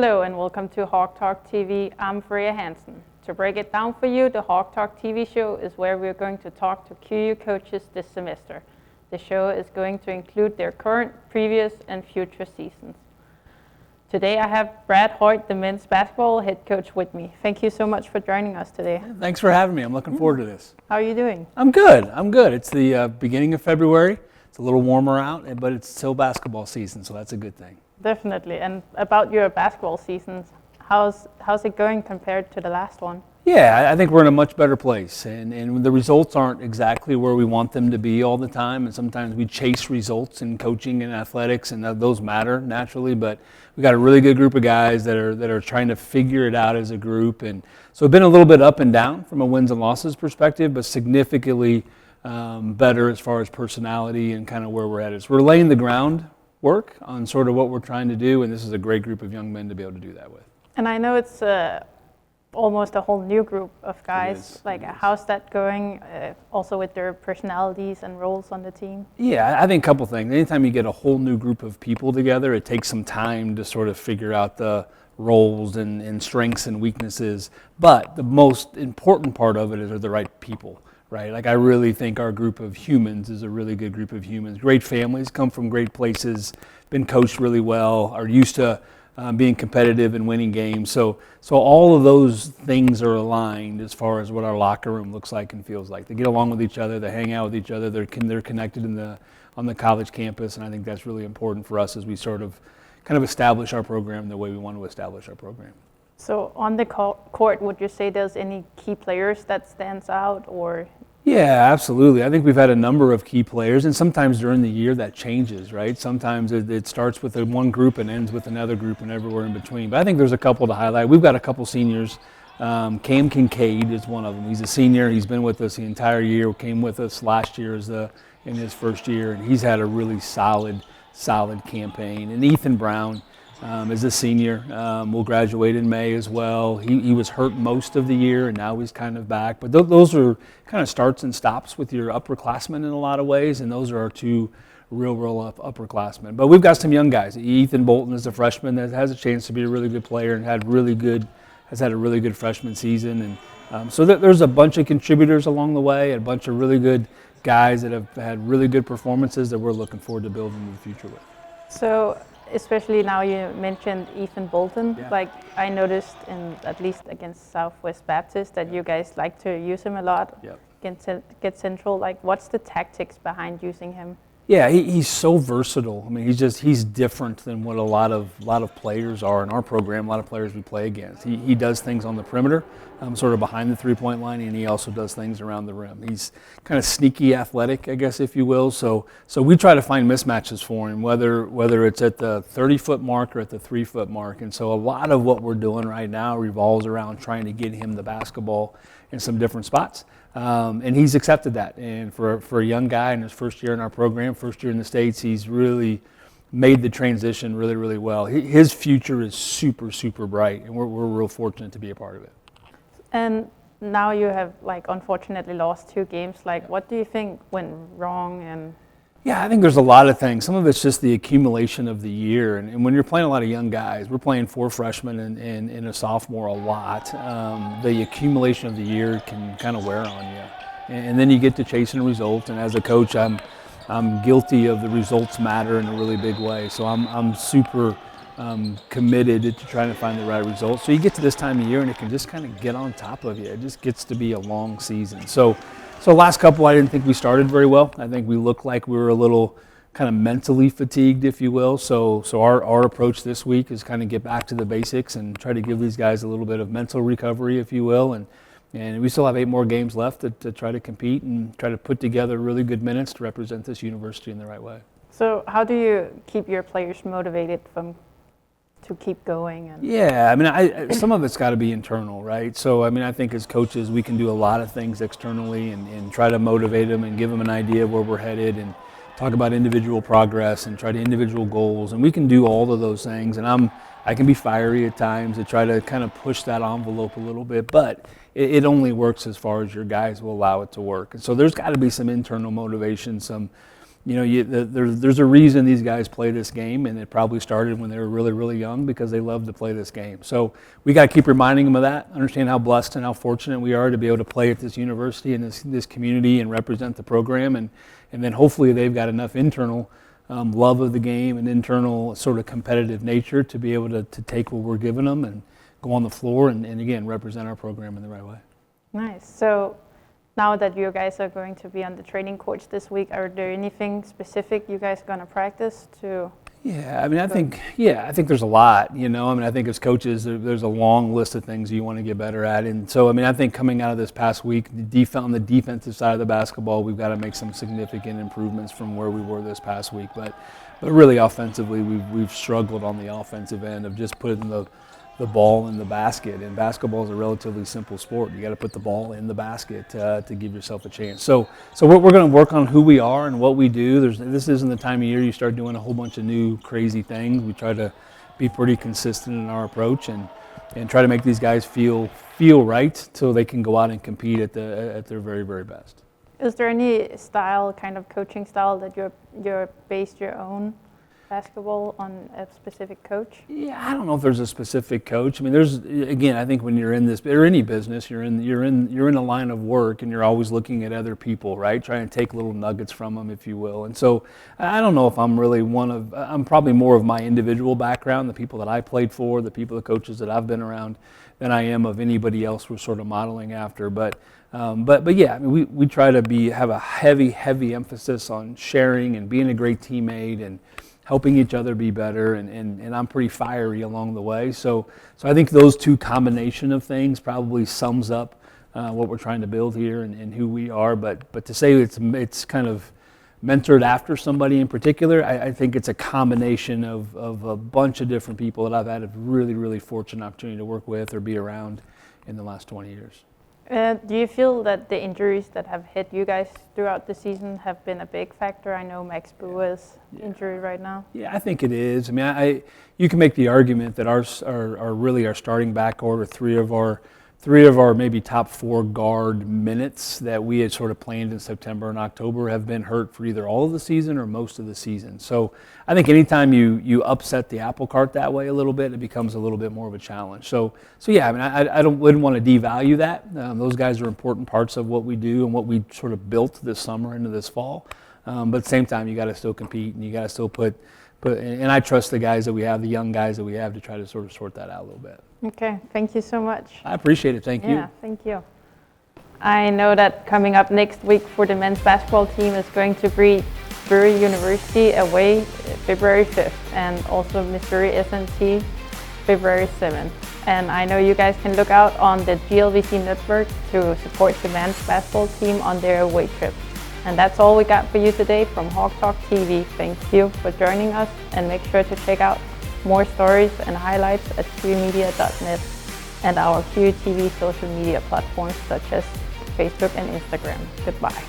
Hello and welcome to Hawk Talk TV. I'm Freja Hansen. To break it down for you, the Hawk Talk TV show is where we're going to talk to QU coaches this semester. The show is going to include their current, previous and future seasons. Today I have Brad Hoyt, the men's basketball head coach, with me. Thank you so much for joining us today. Thanks for having me. I'm looking forward to this. How are you doing? I'm good. It's the beginning of February. It's a little warmer out, but it's still basketball season, so that's a good thing. Definitely. And about your basketball seasons, how's it going compared to the last one? Yeah, I think we're in a much better place, and the results aren't exactly where we want them to be all the time, and sometimes we chase results in coaching and athletics, and those matter naturally, but we got a really good group of guys that are trying to figure it out as a group, and so it's been a little bit up and down from a wins and losses perspective, but significantly better as far as personality and kind of where we're at. So we're laying the groundwork on sort of what we're trying to do, and this is a great group of young men to be able to do that with. And I know it's almost a whole new group of guys. How's that going, also with their personalities and roles on the team? Yeah, I think a couple things. Anytime you get a whole new group of people together, it takes some time to sort of figure out the roles and strengths and weaknesses. But the most important part of it is the right people, right? Like, I really think our group of humans is a really good group of humans. Great families, come from great places, been coached really well, are used to being competitive and winning games. So all of those things are aligned as far as what our locker room looks like and feels like. They get along with each other, they hang out with each other, they're connected on the college campus, and I think that's really important for us as we sort of kind of establish our program the way we want to establish our program. So on the court, would you say there's any key players that stands out, or? Yeah, absolutely. I think we've had a number of key players, and sometimes during the year that changes, right? Sometimes it starts with one group and ends with another group and everywhere in between. But I think there's a couple to highlight. We've got a couple seniors. Cam Kincaid is one of them. He's a senior. He's been with us the entire year. Came with us last year in his first year, and he's had a really solid campaign. And Ethan Brown is a senior. Will graduate in May as well. He was hurt most of the year, and now he's kind of back. But those are kind of starts and stops with your upperclassmen in a lot of ways, and those are our two real upperclassmen. But we've got some young guys. Ethan Bolton is a freshman that has a chance to be a really good player and has had a really good freshman season. And so there's a bunch of contributors along the way, and a bunch of really good guys that have had really good performances that we're looking forward to building in the future with. So, especially now you mentioned Ethan Bolton, Yeah. I noticed at least against Southwest Baptist that you guys like to use him a lot. Yep. Get central. What's the tactics behind using him? Yeah, he's so versatile. I mean, he's different than what a lot of players are in our program. A lot of players we play against. He does things on the perimeter, sort of behind the three-point line, and he also does things around the rim. He's kind of sneaky athletic, I guess, if you will. So we try to find mismatches for him, whether it's at the 30-foot mark or at the 3-foot mark. And so a lot of what we're doing right now revolves around trying to get him the basketball in some different spots. And he's accepted that. And for a young guy in his first year in our program, first year in the States, he's really made the transition really, really well. His future is super, super bright, and we're real fortunate to be a part of it. And now you have, unfortunately lost 2 games. What do you think went wrong? And yeah, I think there's a lot of things. Some of it's just the accumulation of the year. And when you're playing a lot of young guys, we're playing 4 freshmen and a sophomore a lot. The accumulation of the year can kind of wear on you. And then you get to chasing a result. And as a coach, I'm guilty of the results matter in a really big way. So I'm super committed to trying to find the right results. So you get to this time of year and it can just kind of get on top of you. It just gets to be a long season. So last couple, I didn't think we started very well. I think we looked like we were a little kind of mentally fatigued, if you will. So our approach this week is kind of get back to the basics and try to give these guys a little bit of mental recovery, if you will. And we still have 8 more games left to try to compete and try to put together really good minutes to represent this university in the right way. So how do you keep your players motivated to keep going? Yeah, I mean, some of it's got to be internal, right? So, I mean, I think as coaches, we can do a lot of things externally and try to motivate them and give them an idea of where we're headed and talk about individual progress and try to individual goals. And we can do all of those things. And I can be fiery at times to try to kind of push that envelope a little bit, but it only works as far as your guys will allow it to work. And so there's got to be some internal motivation, some there's a reason these guys play this game, and it probably started when they were really, really young because they love to play this game. So we got to keep reminding them of that, understand how blessed and how fortunate we are to be able to play at this university and this community and represent the program, and then hopefully they've got enough internal love of the game and internal sort of competitive nature to be able to take what we're giving them and go on the floor and again, represent our program in the right way. Nice. So now that you guys are going to be on the training courts this week, are there anything specific you guys are going to practice to? Yeah, I think there's a lot, I think as coaches, there's a long list of things you want to get better at. And so, I think coming out of this past week, on the defensive side of the basketball, we've got to make some significant improvements from where we were this past week. But really offensively, we've struggled on the offensive end of just putting the ball in the basket, and basketball is a relatively simple sport. You got to put the ball in the basket to give yourself a chance. So we're going to work on who we are and what we do. This isn't the time of year you start doing a whole bunch of new crazy things. We try to be pretty consistent in our approach and try to make these guys feel right so they can go out and compete at their very, very best. Is there any kind of coaching style that you're based your own basketball on a specific coach? Yeah, I don't know if there's a specific coach. I think when you're in this or any business, you're in a line of work and you're always looking at other people, right? Trying to take little nuggets from them, if you will. And so I don't know if I'm really I'm probably more of my individual background, the people that I played for, the coaches that I've been around, than I am of anybody else we're sort of modeling after. But yeah, we try to have a heavy emphasis on sharing and being a great teammate and helping each other be better, and I'm pretty fiery along the way. So I think those two combination of things probably sums up what we're trying to build here and who we are. But to say it's kind of mentored after somebody in particular, I think it's a combination of a bunch of different people that I've had a really, really fortunate opportunity to work with or be around in the last 20 years. Do you feel that the injuries that have hit you guys throughout the season have been a big factor? I know Max Boo is injured right now. Yeah, I think it is. You can make the argument that our starting back order, three of our maybe top 4 guard minutes that we had sort of planned in September and October have been hurt for either all of the season or most of the season. So I think anytime you upset the apple cart that way a little bit, it becomes a little bit more of a challenge. So yeah, I wouldn't want to devalue that. Those guys are important parts of what we do and what we sort of built this summer into this fall. But at the same time, you got to still compete and you got to still and I trust the guys that we have, the young guys that we have, to try to sort of sort that out a little bit. Okay, thank you so much. I appreciate it, thank you. Yeah, thank you. I know that coming up next week for the men's basketball team is going to be Missouri University away February 5th and also Missouri S&T February 7th. And I know you guys can look out on the GLVC network to support the men's basketball team on their away trip. And that's all we got for you today from Hawk Talk TV. Thank you for joining us, and make sure to check out more stories and highlights at qmedia.net and our QUTV social media platforms such as Facebook and Instagram. Goodbye.